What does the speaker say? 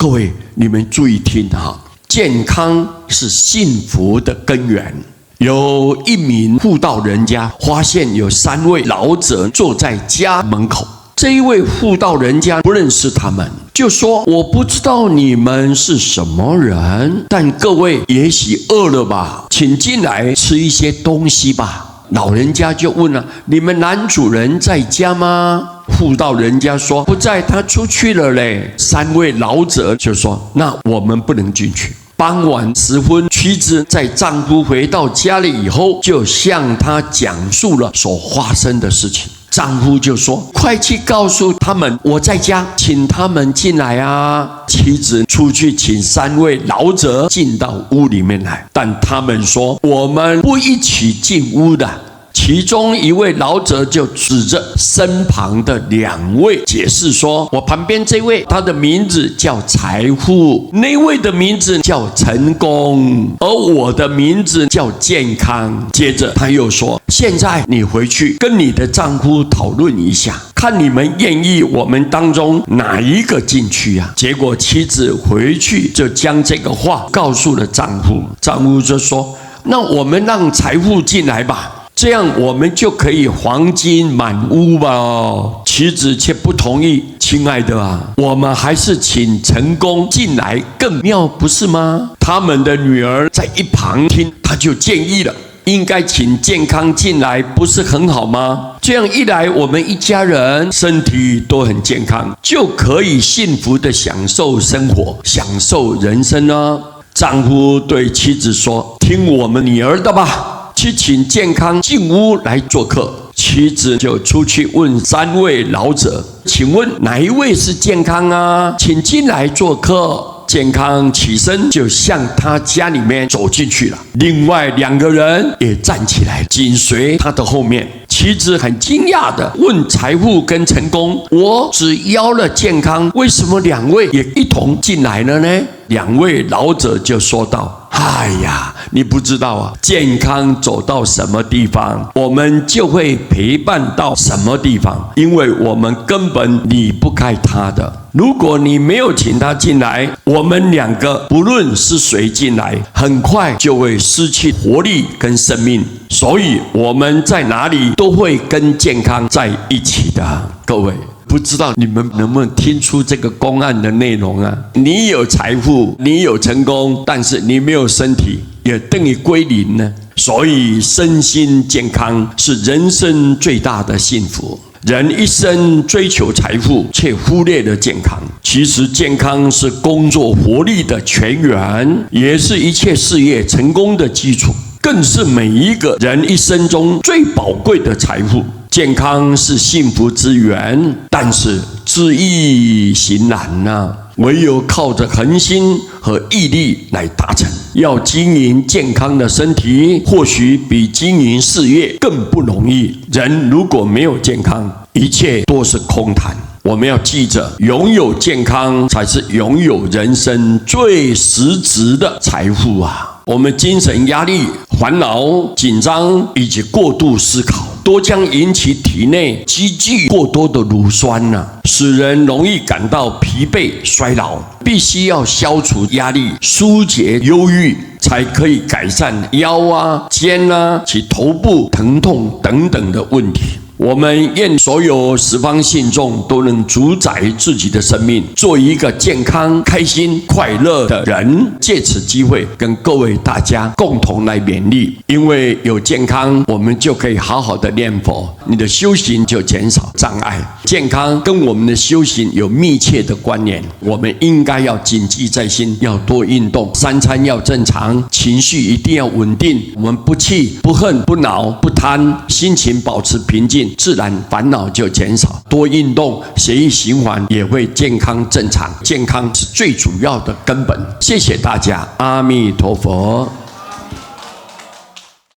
各位，你们注意听哈，健康是幸福的根源。有一名妇道人家发现有3位老者坐在家门口，这一位妇道人家不认识他们，就说：我不知道你们是什么人，但各位也许饿了吧，请进来吃一些东西吧。老人家就问了：你们男主人在家吗？妇道人家说：不在，他出去了嘞。3位老者就说：那我们不能进去。傍晚时分，妻子在丈夫回到家里以后，就向他讲述了所发生的事情。丈夫就说：快去告诉他们我在家，请他们进来啊。妻子出去请3位老者进到屋里面来，但他们说：我们不一起进屋的。其中一位老者就指着身旁的2位解释说：我旁边这位，他的名字叫财富，那位的名字叫成功，而我的名字叫健康。接着他又说：现在你回去跟你的丈夫讨论一下，看你们愿意我们当中哪一个进去啊？结果妻子回去就将这个话告诉了丈夫，丈夫就说：那我们让财富进来吧，这样我们就可以黄金满屋吧。妻子却不同意。亲爱的啊，我们还是请成功进来更妙，不是吗？他们的女儿在一旁听，他就建议了：应该请健康进来，不是很好吗？这样一来，我们一家人身体都很健康，就可以幸福的享受生活，享受人生啊。丈夫对妻子说：听我们女儿的吧，去请健康进屋来做客。妻子就出去问3位老者：请问哪一位是健康啊？请进来做客。健康起身就向他家里面走进去了，另外2个人也站起来紧随他的后面。妻子很惊讶地问财富跟成功：我只邀了健康，为什么2位也一同进来了呢？2位老者就说道：哎呀，你不知道啊，健康走到什么地方，我们就会陪伴到什么地方，因为我们根本离不开他的。如果你没有请他进来，我们2个不论是谁进来，很快就会失去活力跟生命。所以我们在哪里都会跟健康在一起的。各位，不知道你们能不能听出这个公案的内容啊？你有财富，你有成功，但是你没有身体，也等于归零呢。所以身心健康是人生最大的幸福。人一生追求财富，却忽略了健康。其实健康是工作活力的泉源，也是一切事业成功的基础，更是每一个人一生中最宝贵的财富。健康是幸福之源，但是知易行难啊，唯有靠着恒心和毅力来达成。要经营健康的身体，或许比经营事业更不容易。人如果没有健康，一切都是空谈。我们要记着，拥有健康才是拥有人生最实质的财富啊！我们精神压力、烦恼、紧张以及过度思考，都将引起体内积聚过多的乳酸使人容易感到疲惫衰老。必须要消除压力，疏解忧郁，才可以改善腰肩及头部疼痛等等的问题。我们愿所有十方信众都能主宰自己的生命，做一个健康、开心、快乐的人。借此机会跟各位大家共同来勉励，因为有健康，我们就可以好好的念佛，你的修行就减少障碍。健康跟我们的修行有密切的关联，我们应该要谨记在心，要多运动，3餐要正常，情绪一定要稳定。我们不气、不恨、不恼、不贪，心情保持平静，自然烦恼就减少。多运动，血液循环也会健康正常。健康是最主要的根本。谢谢大家，阿弥陀佛。